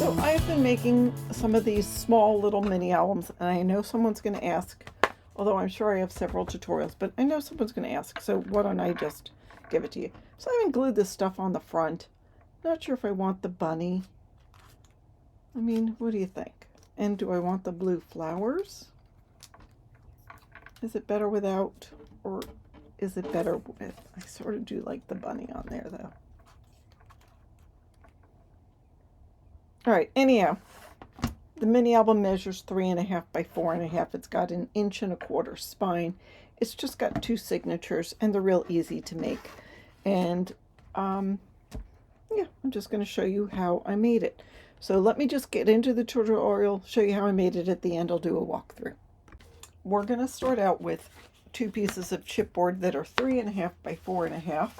So I've been making some of these small little mini albums, and I know someone's going to ask, although I'm sure I have several tutorials, but I know someone's going to ask, so why don't I just give it to you. So I haven't glued this stuff on the front. Not sure if I want the bunny. I mean, what do you think? And do I want the blue flowers? Is it better without, or is it better with? I sort of do like the bunny on there, though. All right, anyhow, the mini album measures 3.5 by 4.5. It's got an 1.25 inch spine. It's just got 2 signatures, and they're real easy to make. And yeah, I'm just going to show you how I made it. So let me just get into the tutorial, show you how I made it. At the end, I'll do a walkthrough. We're going to start out with 2 pieces of chipboard that are 3.5 by 4.5,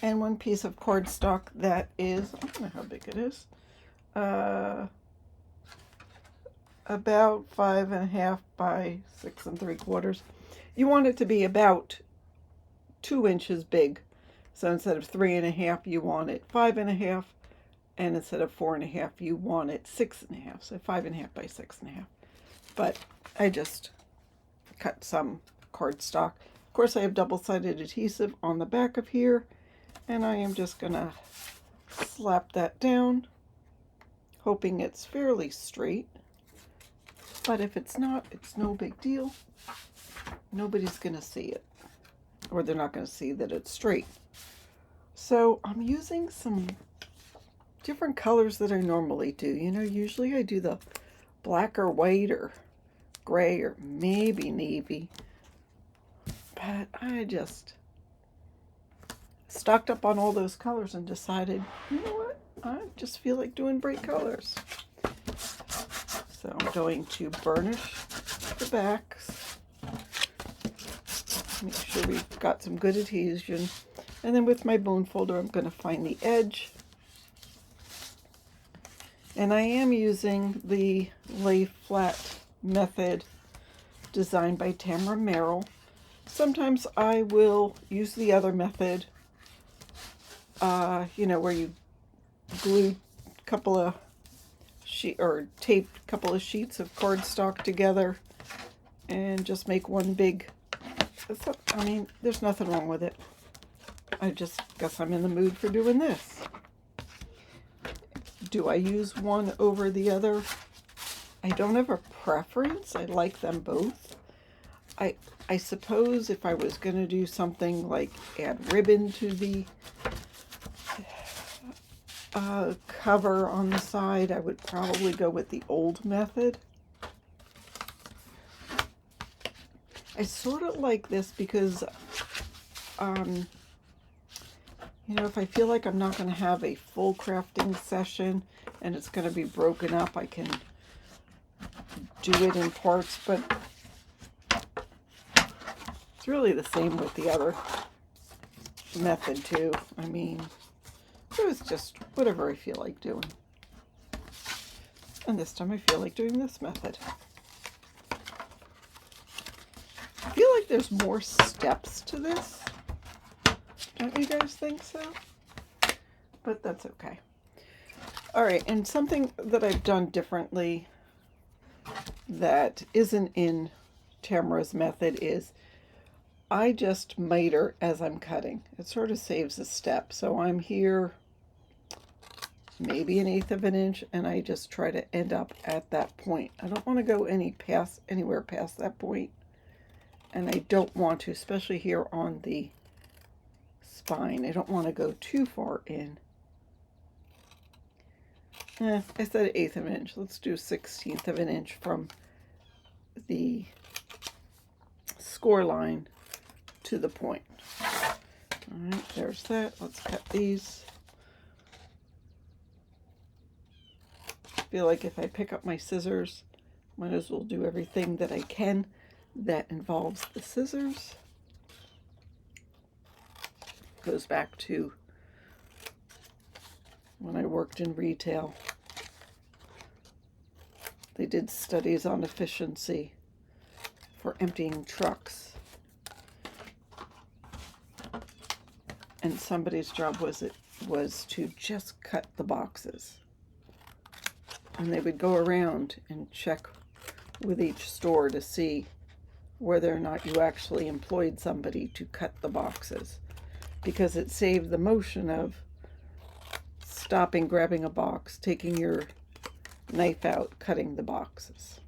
and 1 piece of cardstock that is, I don't know how big it is, about 5.5 by 6 3/4. You want it to be about 2 inches big. So instead of 3.5, you want it 5.5, and instead of 4.5, you want it 6.5. So 5.5 by 6.5. But I just cut some cardstock. Of course, I have double-sided adhesive on the back of here, and I am just gonna slap that down, hoping it's fairly straight. But if it's not, it's no big deal. Nobody's gonna see it, or they're not gonna see that it's straight. So I'm using some different colors that I normally do. You know, usually I do the black or white or gray or maybe navy. But I just stocked up on all those colors and decided, you know what? I just feel like doing bright colors. So I'm going to burnish the backs. Make sure we've got some good adhesion. And then with my bone folder, I'm going to find the edge. And I am using the lay flat method designed by Tamara Merrill. Sometimes I will use the other method, you know, where you glue a couple of tape a couple of sheets of cardstock together and just make one big. I mean, there's nothing wrong with it. I just guess I'm in the mood for doing this. Do I use one over the other? I don't have a preference. I like them both. I suppose if I was going to do something like add ribbon to the cover on the side, I would probably go with the old method. I sort of like this because, you know, if I feel like I'm not going to have a full crafting session and it's going to be broken up, I can do it in parts, but it's really the same with the other method too. I mean, it was just whatever I feel like doing. And this time I feel like doing this method. I feel like there's more steps to this. Don't you guys think so? But that's okay. All right, and something that I've done differently that isn't in Tamara's method is I just miter as I'm cutting. It sort of saves a step. So I'm here maybe 1/8 inch, and I just try to end up at that point. I don't want to go anywhere past that point, and I don't want to, especially here on the spine, I don't want to go too far in. I said 1/8 inch. Let's do 1/16 inch from the score line to the point. All right, there's that. Let's cut these. I feel like if I pick up my scissors, might as well do everything that I can that involves the scissors. Goes back to when I worked in retail. They did studies on efficiency for emptying trucks. And somebody's job was to just cut the boxes. And they would go around and check with each store to see whether or not you actually employed somebody to cut the boxes, because it saved the motion of stopping, grabbing a box, taking your knife out, cutting the boxes.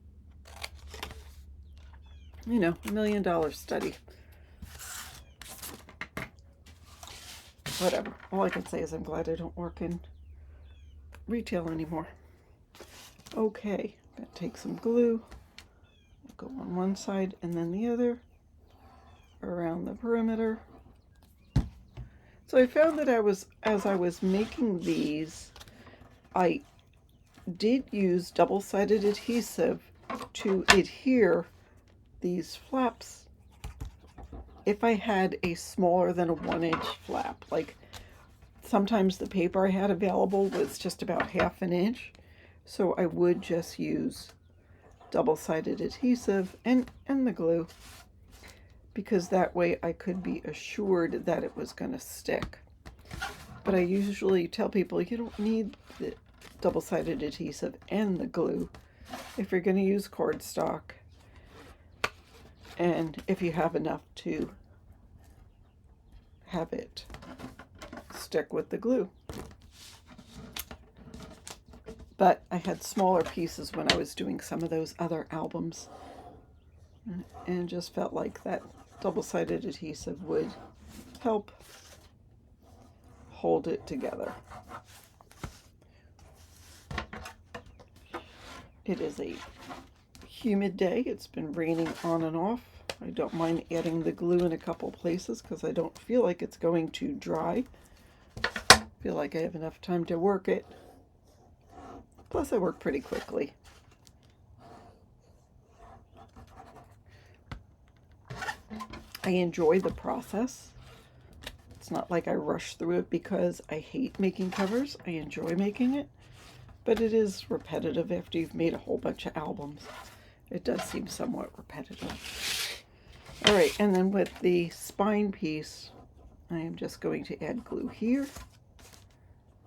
You know, $1 million study. Whatever. All I can say is I'm glad I don't work in retail anymore. Okay, I'm going to take some glue, go on one side and then the other around the perimeter. So I found that as I was making these, I did use double-sided adhesive to adhere these flaps if I had a smaller than a 1-inch flap. Like sometimes the paper I had available was just about 1/2 inch, so I would just use double-sided adhesive and the glue, because that way I could be assured that it was going to stick. But I usually tell people you don't need the double-sided adhesive and the glue if you're going to use cardstock, and if you have enough to have it stick with the glue. But I had smaller pieces when I was doing some of those other albums, and just felt like that double-sided adhesive would help hold it together. It is a humid day. It's been raining on and off. I don't mind adding the glue in a couple places because I don't feel like it's going to dry. I feel like I have enough time to work it. Plus I work pretty quickly. I enjoy the process. It's not like I rush through it because I hate making covers. I enjoy making it, but it is repetitive after you've made a whole bunch of albums. It does seem somewhat repetitive. All right, and then with the spine piece, I am just going to add glue here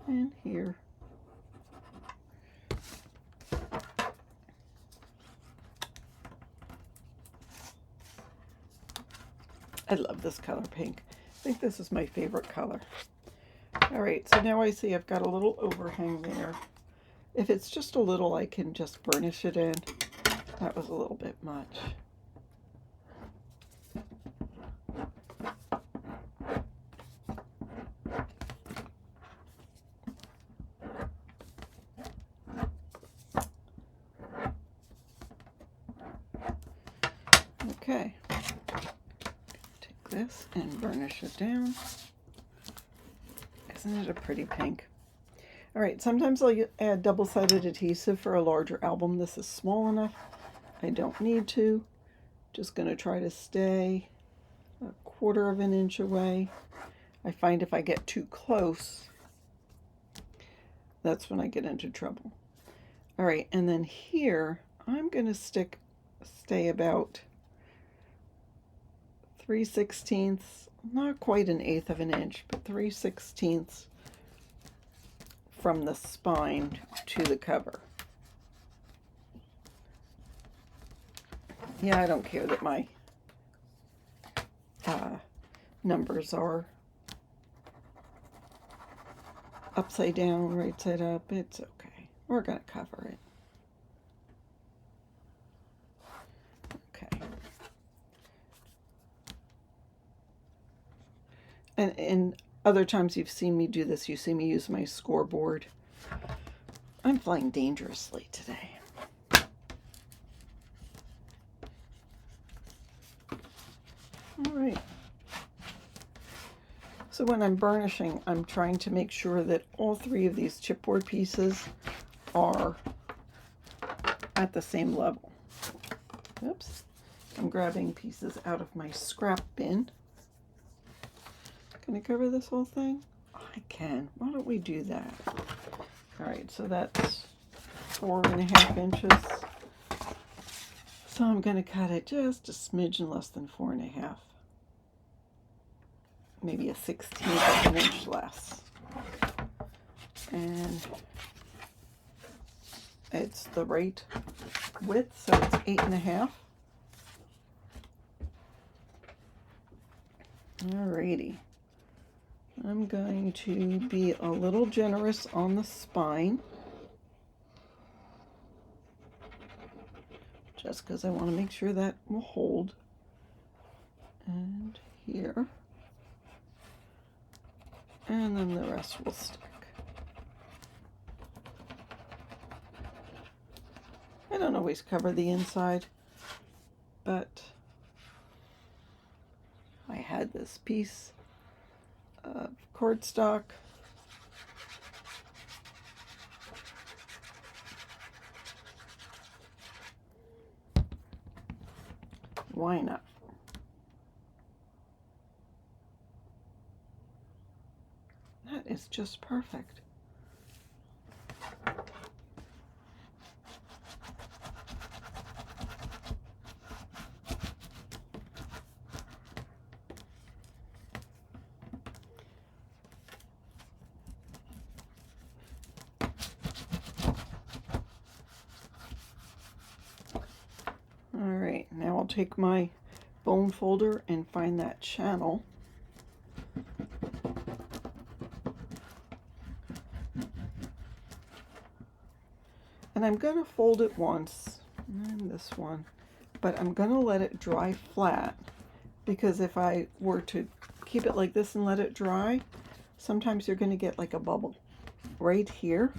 and here. I love this color pink. I think this is my favorite color. All right, so now I see I've got a little overhang there. If it's just a little, I can just burnish it in. That was a little bit much. Okay, take this and burnish it down. Isn't it a pretty pink? All right, sometimes I'll add double-sided adhesive for a larger album. This is small enough. I don't need to. Just going to try to stay 1/4 inch away. I find if I get too close, that's when I get into trouble. All right, and then here, I'm going to stay about 3/16, not quite 1/8 of an inch, but 3/16 from the spine to the cover. Yeah, I don't care that my numbers are upside down, right side up. It's okay. We're going to cover it. Okay. And other times you've seen me do this, you see me use my scoreboard. I'm flying dangerously today. All right. So when I'm burnishing, I'm trying to make sure that all 3 of these chipboard pieces are at the same level. Oops. I'm grabbing pieces out of my scrap bin. Can I cover this whole thing? I can. Why don't we do that? All right, so that's 4.5 inches. So I'm going to cut it just a smidgen less than 4.5. Maybe a 1/16 of an inch less. And It's the right width, so it's 8.5. Alrighty. I'm going to be a little generous on the spine, just because I want to make sure that will hold. And here. And then the rest will stick. I don't always cover the inside, but I had this piece of cardstock. Why not? That is just perfect. Alright, now I'll take my bone folder and find that channel. And I'm going to fold it once, and this one, but I'm going to let it dry flat, because if I were to keep it like this and let it dry, sometimes you're going to get like a bubble right here.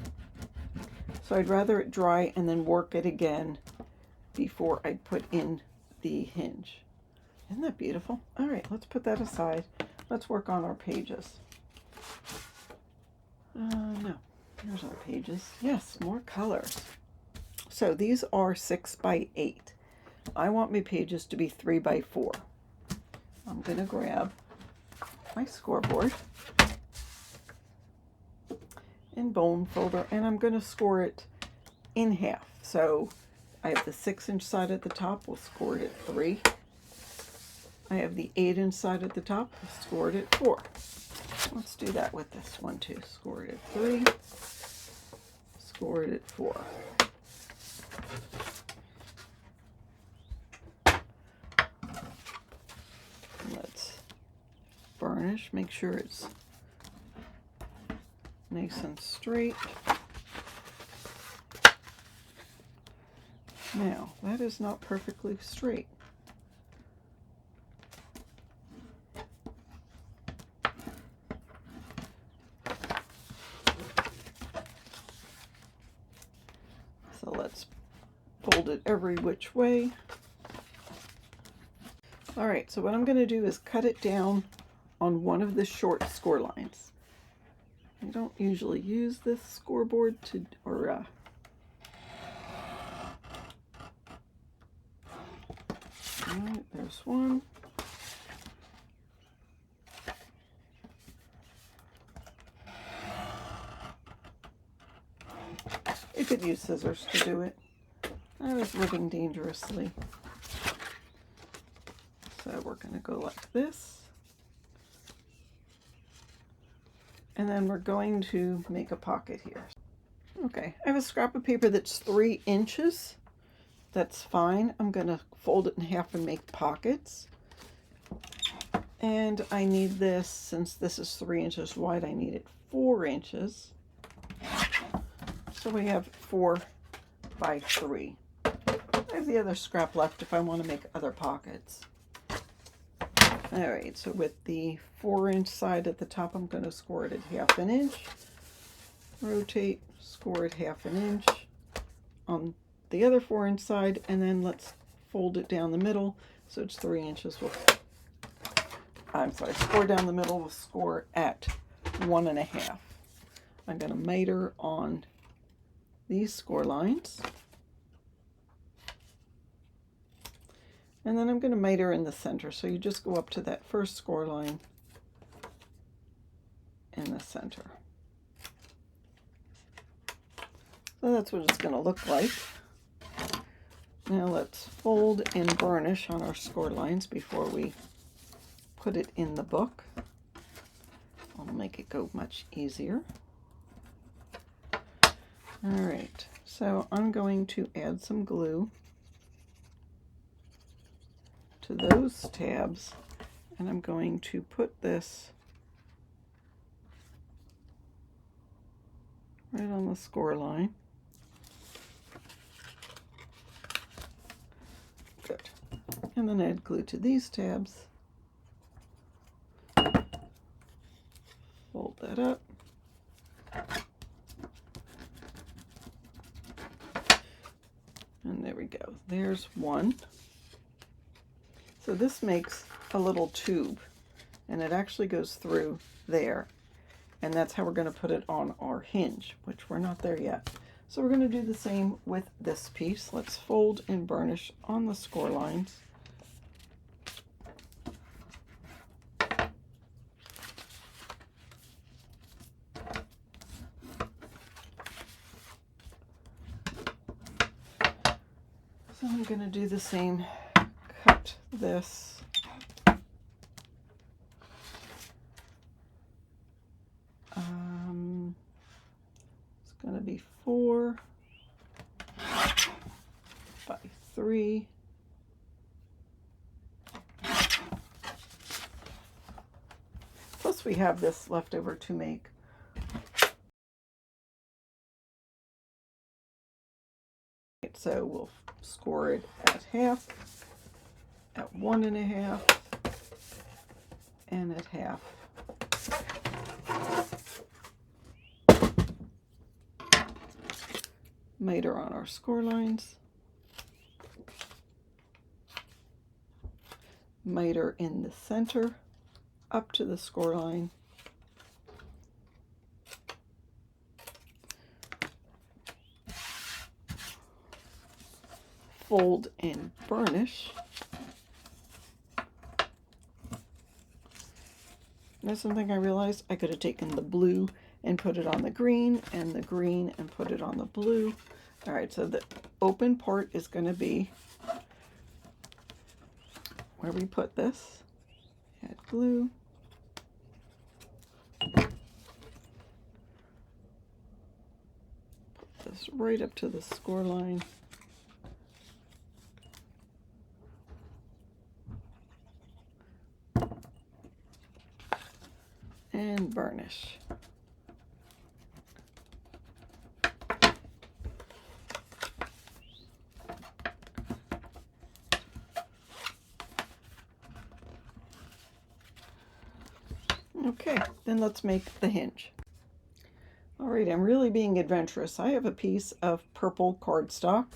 So I'd rather it dry and then work it again before I put in the hinge. Isn't that beautiful? All right, let's put that aside. Let's work on our pages. No, here's our pages. Yes, more colors. So these are 6 by 8. I want my pages to be 3 by 4. I'm going to grab my scoreboard and bone folder, and I'm going to score it in half. So I have the 6-inch side at the top, we'll score it at 3. I have the 8-inch side at the top, we'll score it at 4. Let's do that with this one too. Score it at 3, score it at 4. Let's burnish, make sure it's nice and straight. Now, that is not perfectly straight. So let's fold it every which way. All right, so what I'm going to do is cut it down on one of the short score lines. I don't usually use this scoreboard to, all right, there's one. You could use scissors to do it. I was living dangerously. So we're going to go like this. And then we're going to make a pocket here. Okay, I have a scrap of paper that's 3 inches. That's fine. I'm going to fold it in half and make pockets. And I need this, since this is 3 inches wide, I need it 4 inches. So we have 4 by 3. I have the other scrap left if I want to make other pockets. All right, so with the 4-inch side at the top, I'm going to score it at 1/2 inch. Rotate, score it 1/2 inch on the other 4-inch side, and then let's fold it down the middle so it's 3 inches. Score down the middle, we'll score at 1.5. I'm going to miter on these score lines. And then I'm going to miter in the center. So you just go up to that first score line in the center. So that's what it's going to look like. Now let's fold and burnish on our score lines before we put it in the book. I'll make it go much easier. All right, so I'm going to add some glue to those tabs, and I'm going to put this right on the score line. Good. And then add glue to these tabs. Fold that up. And there we go. There's one. So this makes a little tube, and it actually goes through there. And that's how we're going to put it on our hinge, which we're not there yet. So we're going to do the same with this piece. Let's fold and burnish on the score lines. So I'm going to do the same, cut this. It's going to be 4 by 3. Plus we have this left over to make so we'll score it at half, at 1.5, and at half. Miter on our score lines. Miter in the center up to the score line. Fold and burnish. There's something I realized. I could have taken the blue and put it on the green, and the green and put it on the blue. All right, so the open part is going to be where we put this. Add glue. Put this right up to the score line. And burnish. Okay, then let's make the hinge. All right, I'm really being adventurous. I have a piece of purple cardstock.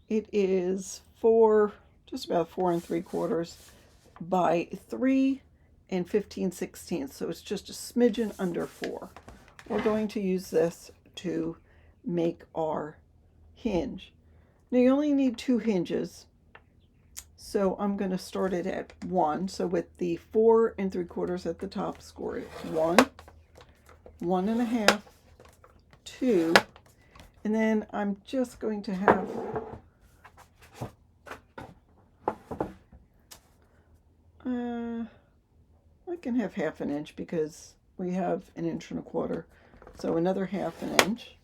It is just about 4 3/4 by 3 15/16, so it's just a smidgen under 4. We're going to use this to make our hinge. Now you only need 2 hinges, so I'm going to start it at 1. So with the 4 3/4 at the top, score it 1, 1.5, 2, and then I'm just going to have I can have 1/2 inch because we have 1 1/4 inch, so another 1/2 inch,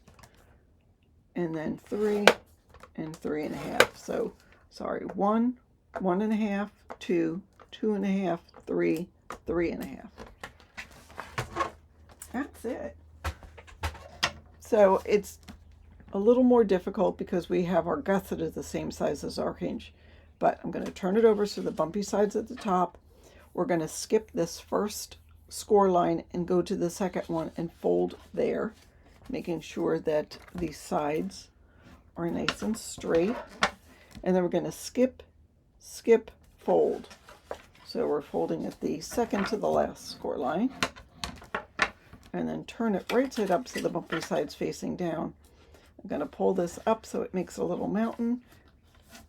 and then 3 and 3.5. So sorry, 1, 1.5, 2, 2.5, 3, 3.5. That's it. So it's a little more difficult because we have our gusset is the same size as our hinge, but I'm going to turn it over so the bumpy side's at the top. We're going to skip this first score line and go to the second one and fold there, making sure that the sides are nice and straight. And then we're going to skip, fold. So we're folding at the second to the last score line. And then turn it right side up so the bumpy side's facing down. I'm going to pull this up so it makes a little mountain.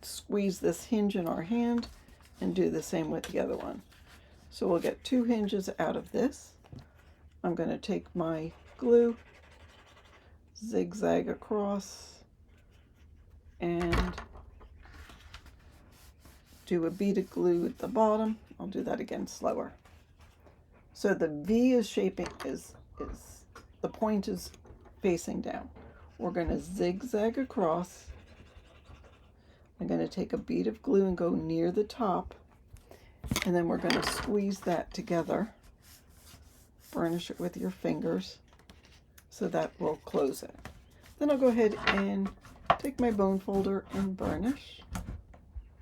Squeeze this hinge in our hand and do the same with the other one. So we'll get 2 hinges out of this. I'm going to take my glue, zigzag across, and do a bead of glue at the bottom. I'll do that again slower. So the V is shaping, is the point is facing down. we're going to zigzag across. I'm going to take a bead of glue and go near the top, and then we're going to squeeze that together. Burnish it with your fingers so that will close it. Then I'll go ahead and take my bone folder and burnish.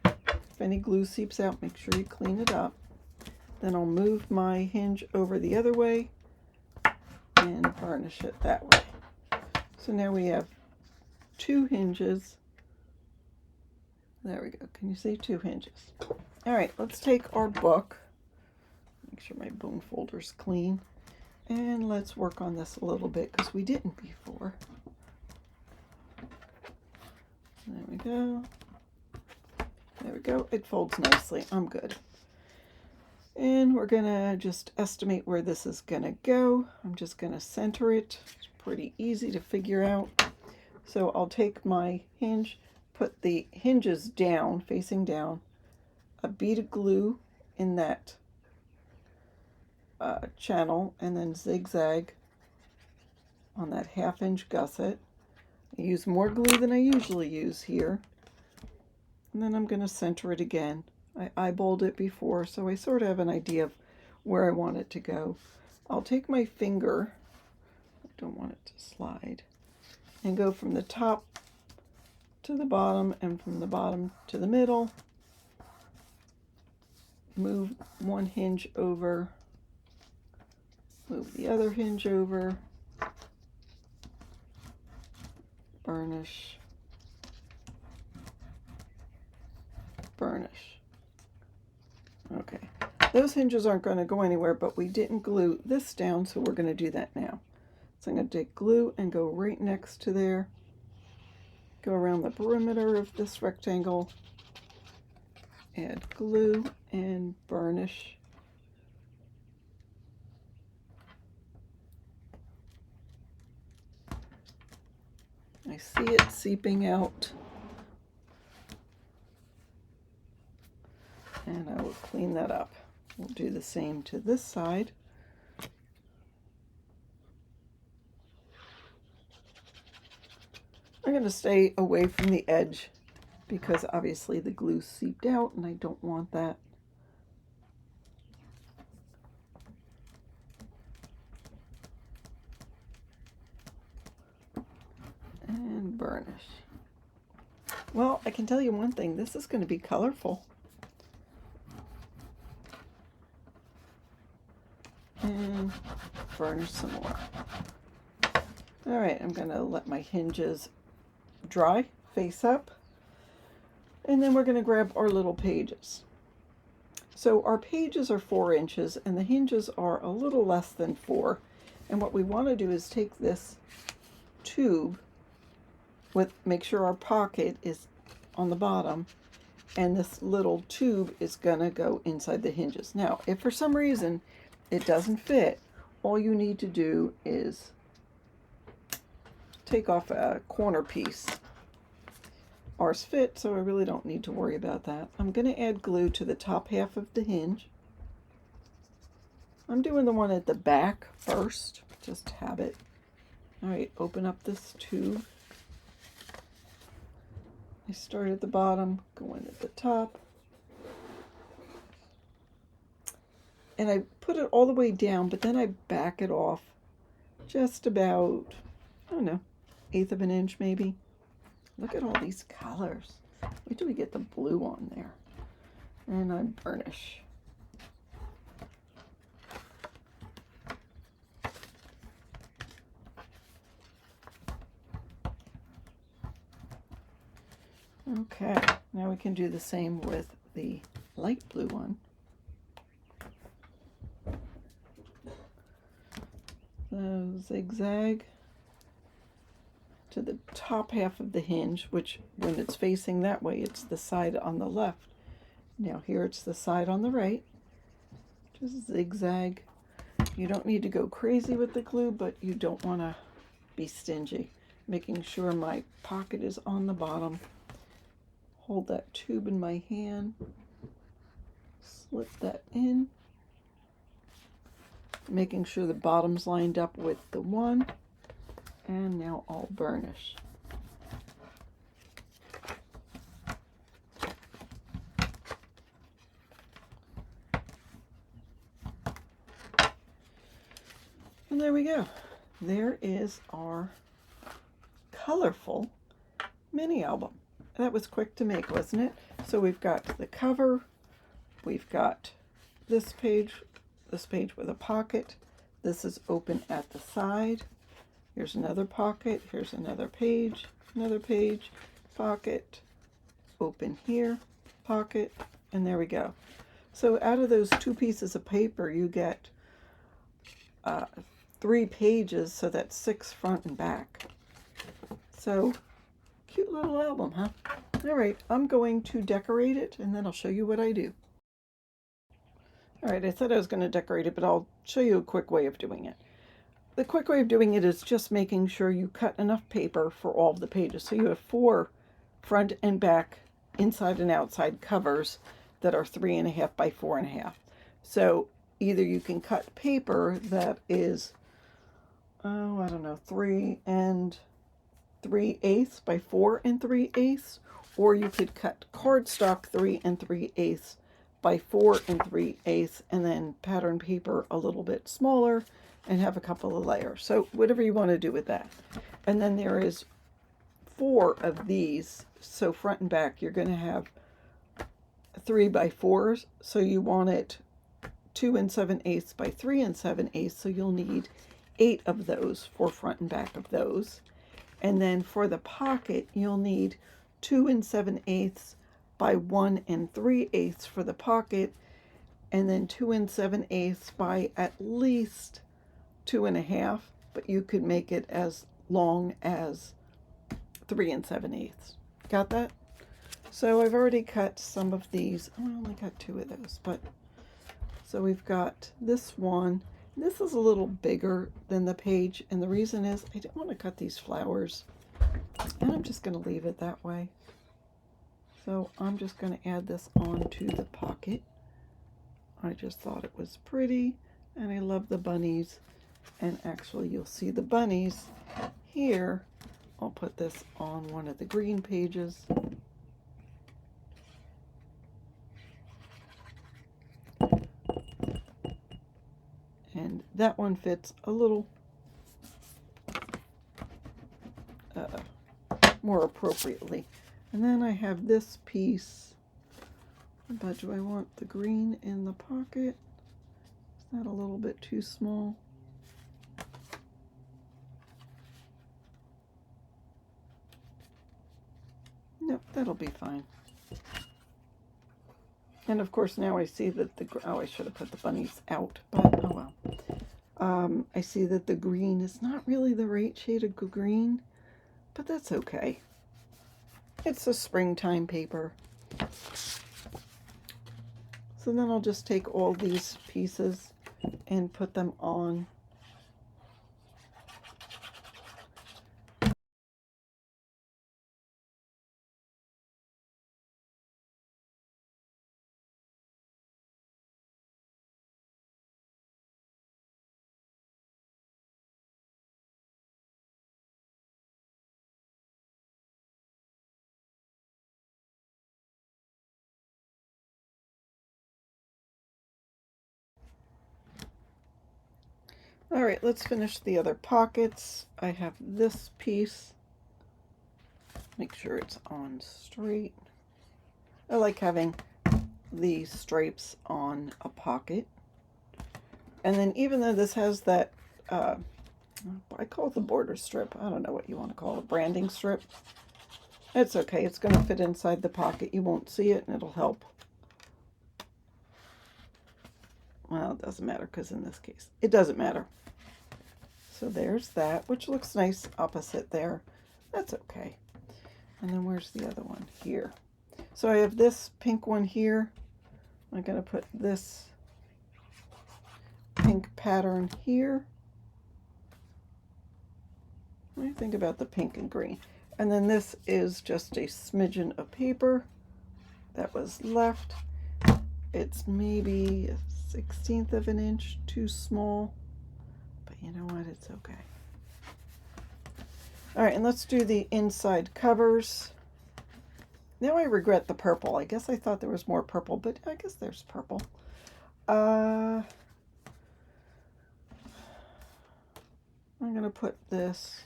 If any glue seeps out, make sure you clean it up. Then I'll move my hinge over the other way and burnish it that way. So now we have 2 hinges. There we go. Can you see 2 hinges? All right, let's take our book. Make sure my bone folder's clean. And let's work on this a little bit because we didn't before. There we go. There we go. It folds nicely. I'm good. And we're going to just estimate where this is going to go. I'm just going to center it. It's pretty easy to figure out. So I'll take my hinge, put the hinges down, facing down, a bead of glue in that channel, and then zigzag on that 1/2 inch gusset. I use more glue than I usually use here. And then I'm going to center it again. I eyeballed it before, so I sort of have an idea of where I want it to go. I'll take my finger, I don't want it to slide, and go from the top to the bottom and from the bottom to the middle. Move one hinge over, move the other hinge over, burnish, burnish. Okay, those hinges aren't going to go anywhere, but we didn't glue this down, so we're going to do that now. So I'm going to take glue and go right next to there, go around the perimeter of this rectangle, add glue and burnish. I see it seeping out. And I will clean that up. We'll do the same to this side. I'm going to stay away from the edge because obviously the glue seeped out and I don't want that. And burnish. Well, I can tell you one thing, this is going to be colorful. And burnish some more. All right, I'm going to let my hinges dry, face up, and then we're going to grab our little pages. So our pages are 4 inches and the hinges are a little less than 4. And what we want to do is take this tube make sure our pocket is on the bottom, and this little tube is going to go inside the hinges. Now, if for some reason it doesn't fit, all you need to do is take off a corner piece. Ours fit, so I really don't need to worry about that. I'm going to add glue to the top half of the hinge. I'm doing the one at the back first, just habit. All right, open up this tube. I start at the bottom, go in at the top. And I put it all the way down, but then I back it off just about, I don't know, 1/8 of an inch maybe. Look at all these colors. Wait till we get the blue on there. And I burnish. Okay, now we can do the same with the light blue one. So zigzag to the top half of the hinge, which when it's facing that way, it's the side on the left. Now here it's the side on the right. Just zigzag. You don't need to go crazy with the glue, but you don't want to be stingy. Making sure my pocket is on the bottom. Hold that tube in my hand, slip that in, making sure the bottom's lined up with the one. And now I'll burnish. And there we go. There is our colorful mini album. That was quick to make, wasn't it? So we've got the cover, we've got this page with a pocket. This is open at the side. Here's another pocket, here's another page, pocket, open here, pocket, and there we go. So out of those 2 pieces of paper, you get 3 pages, so that's 6 front and back. So, cute little album, huh? All right, I'm going to decorate it, and then I'll show you what I do. All right, I said I was going to decorate it, but I'll show you a quick way of doing it. The quick way of doing it is just making sure you cut enough paper for all of the pages. So you have 4 front and back, inside and outside covers that are 3.5 by 4.5. So either you can cut paper that is, oh, I don't know, 3 3/8 by 4 3/8, or you could cut cardstock 3 3/8 by 4 3/8, and then pattern paper a little bit smaller and have a couple of layers. So whatever you want to do with that. And then there is 4 of these. So front and back, you're going to have 3 by 4s. So you want it 2 7/8 by 3 7/8. So you'll need 8 of those for front and back of those. And then for the pocket, you'll need 2 7/8 by 1 3/8 for the pocket, and then 2 7/8 by at least 2.5, but you could make it as long as 3 7/8. Got that? So I've already cut some of these. Oh, I only got 2 of those, but so we've got this one. This is a little bigger than the page, and the reason is I didn't want to cut these flowers, and I'm just going to leave it that way. So I'm just going to add this onto the pocket. I just thought it was pretty, and I love the bunnies. And actually, you'll see the bunnies here. I'll put this on one of the green pages. And that one fits a little more appropriately. And then I have this piece, but do I want the green in the pocket? Is that a little bit too small? Nope, that'll be fine. And of course now I see that oh, I should have put the bunnies out, but oh well. I see that the green is not really the right shade of green, but that's okay. It's a springtime paper. So then I'll just take all these pieces and put them on. All right, let's finish the other pockets. I have this piece. Make sure it's on straight. I like having the stripes on a pocket. And then even though this has that, I call it the border strip. I don't know what you want to call it, branding strip. It's okay. It's going to fit inside the pocket. You won't see it, and it'll help. Well, it doesn't matter because in this case, it doesn't matter. So there's that, which looks nice opposite there. That's okay. And then where's the other one? Here. So I have this pink one here. I'm going to put this pink pattern here. What do you think about the pink and green? And then this is just a smidgen of paper that was left. It's maybe a 1/16 of an inch too small, but you know what? It's okay. All right, and let's do the inside covers. Now I regret the purple. I guess I thought there was more purple, but I guess there's purple. I'm going to put this.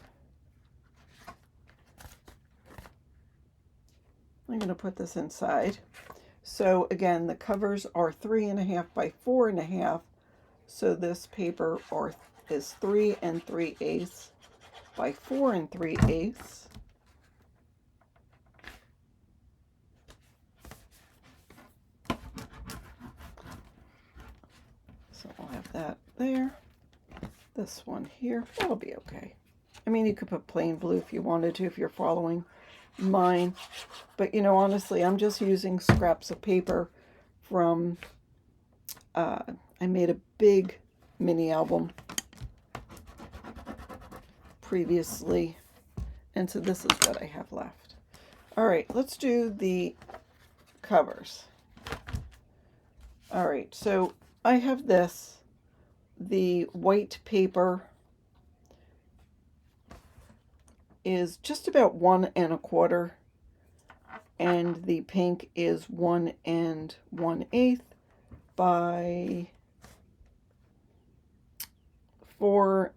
I'm going to put this inside. So again, the covers are 3.5 by 4.5. So this paper is 3 3/8 by 4 3/8. So I'll have that there. This one here, that'll be okay. I mean, you could put plain blue if you wanted to, if you're following mine. But, you know, honestly, I'm just using scraps of paper from, I made a big mini album previously. And so this is what I have left. All right, let's do the covers. All right, so I have this. The white paper is just about 1 1/4, and the pink is 1 1/8 by 4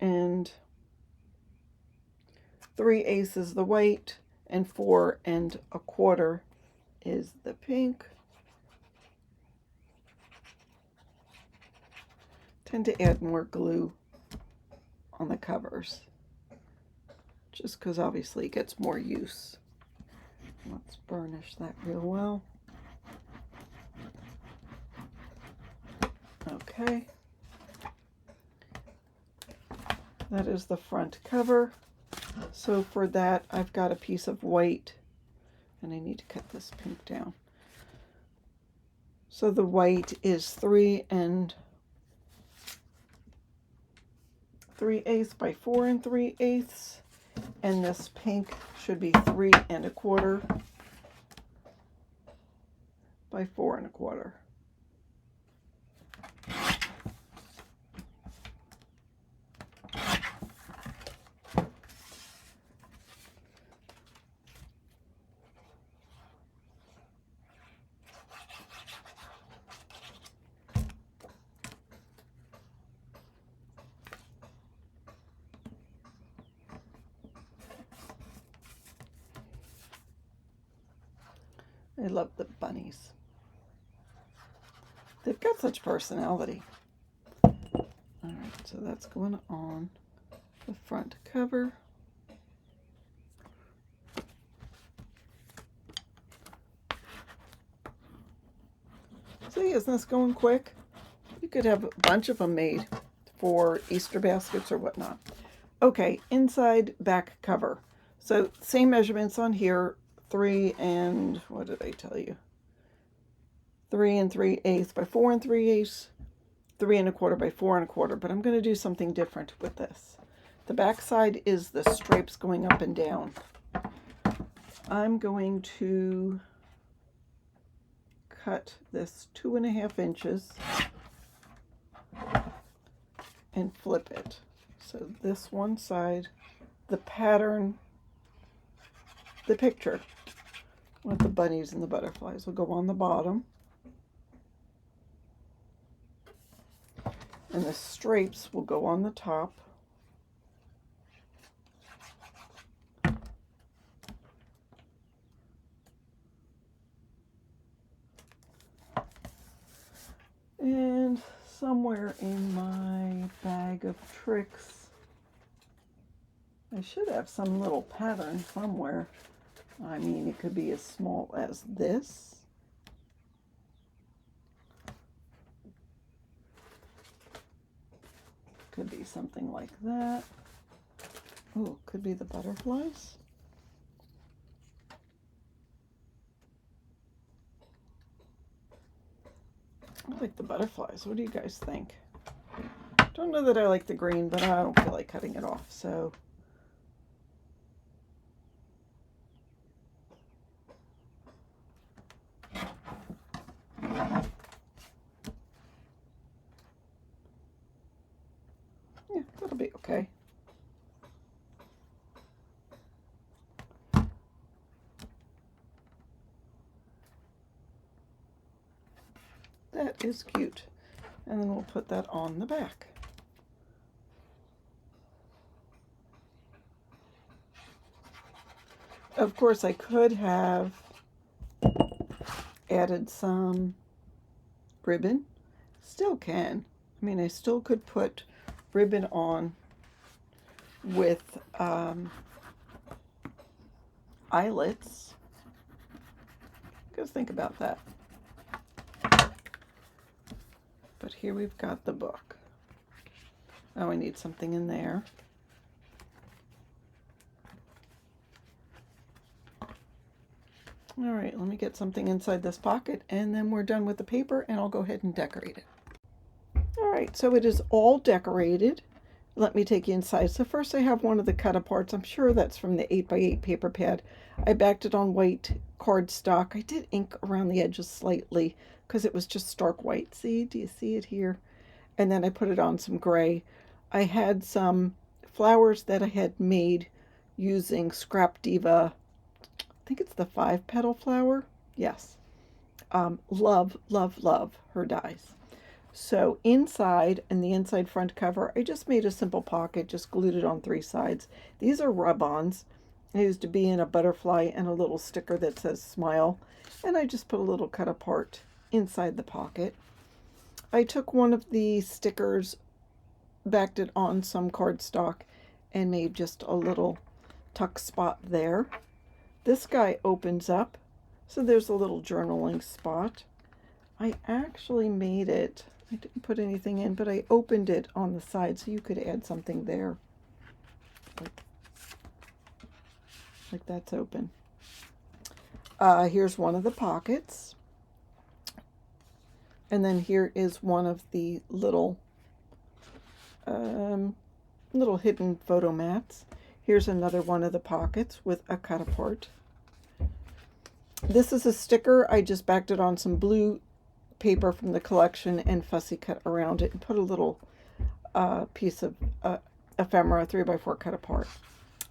3/8 is the white, and 4 1/4 is the pink. Tend to add more glue on the covers, just because obviously it gets more use. Let's burnish that real well. Okay. That is the front cover. So for that, I've got a piece of white, and I need to cut this pink down. So the white is 3 3/8 by 4 3/8, and this pink should be 3 1/4 by 4 1/4. I love the bunnies. They've got such personality. All right, so that's going on the front cover. See, isn't this going quick? You could have a bunch of them made for Easter baskets or whatnot. Okay, inside back cover. So same measurements on here, 3 what did I tell you? 3 3/8 by 4 3/8, 3 1/4 by 4 1/4, but I'm going to do something different with this. The back side is the stripes going up and down. I'm going to cut this 2.5 inches and flip it. So this one side, the pattern, the picture with the bunnies and the butterflies will go on the bottom. And the stripes will go on the top. And somewhere in my bag of tricks, I should have some little pattern somewhere. I mean, it could be as small as this. Could be something like that. Oh, could be the butterflies. I like the butterflies. What do you guys think? Don't know that I like the green, but I don't feel like cutting it off, so. Yeah, that'll be okay. That is cute. And then we'll put that on the back. Of course, I could have added some ribbon. Still can. I mean, I still could put ribbon on with eyelets. Just think about that. But here we've got the book. Oh, I need something in there. All right, let me get something inside this pocket, and then we're done with the paper, and I'll go ahead and decorate it. All right, so it is all decorated. Let me take you inside. So first I have one of the cut aparts. I'm sure that's from the 8x8 paper pad. I backed it on white cardstock. I did ink around the edges slightly because it was just stark white. See, do you see it here? And then I put it on some gray. I had some flowers that I had made using Scrap Diva. I think it's the 5-petal flower. Yes. Love, love, love her dies. So inside, in the inside front cover, I just made a simple pocket, just glued it on 3 sides. These are rub-ons. I used to be in a butterfly and a little sticker that says smile. And I just put a little cut apart inside the pocket. I took one of the stickers, backed it on some cardstock, and made just a little tuck spot there. This guy opens up, so there's a little journaling spot. I actually made it, I didn't put anything in, but I opened it on the side so you could add something there. Like that's open. Here's one of the pockets. And then here is one of the little hidden photo mats. Here's another one of the pockets with a cut apart. This is a sticker. I just backed it on some blue paper from the collection and fussy cut around it and put a little piece of ephemera 3x4 cut apart.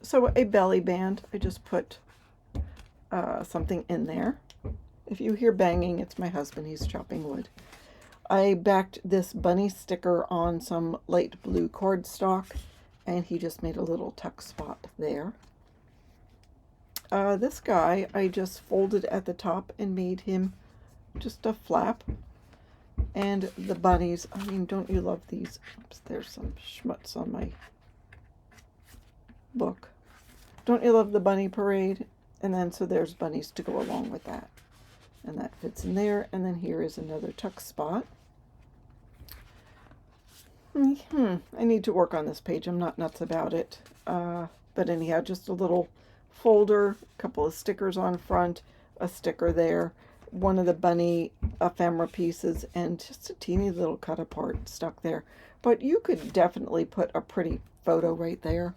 So a belly band, I just put something in there. If you hear banging, it's my husband, he's chopping wood. I backed this bunny sticker on some light blue cardstock, and he just made a little tuck spot there. This guy, I just folded at the top and made him just a flap. And the bunnies, I mean, don't you love these? Oops, there's some schmutz on my book. Don't you love the bunny parade? And then so there's bunnies to go along with that. And that fits in there. And then here is another tuck spot. I need to work on this page. I'm not nuts about it. But anyhow, just a little folder, a couple of stickers on front, a sticker there, one of the bunny ephemera pieces, and just a teeny little cut apart stuck there. But you could definitely put a pretty photo right there.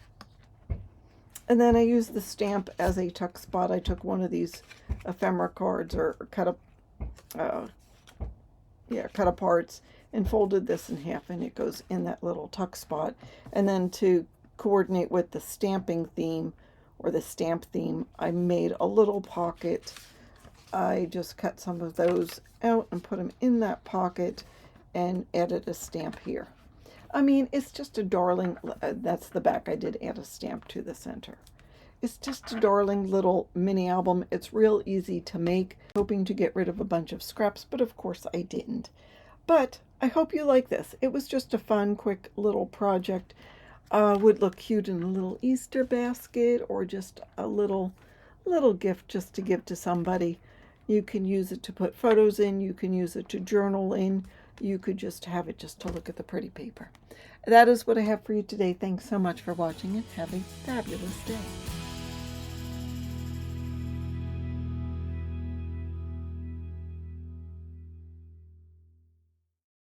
And then I used the stamp as a tuck spot. I took one of these ephemera cards or cut aparts and folded this in half, and it goes in that little tuck spot. And then to coordinate with the stamping theme or the stamp theme, I made a little pocket. I just cut some of those out and put them in that pocket and added a stamp here. I mean, it's just a darling, that's the back. I did add a stamp to the center. It's just a darling little mini album. It's real easy to make. Hoping to get rid of a bunch of scraps, but of course I didn't. But I hope you like this. It was just a fun, quick little project. Would look cute in a little Easter basket or just a little gift just to give to somebody. You can use it to put photos in. You can use it to journal in. You could just have it just to look at the pretty paper. That is what I have for you today. Thanks so much for watching and have a fabulous day.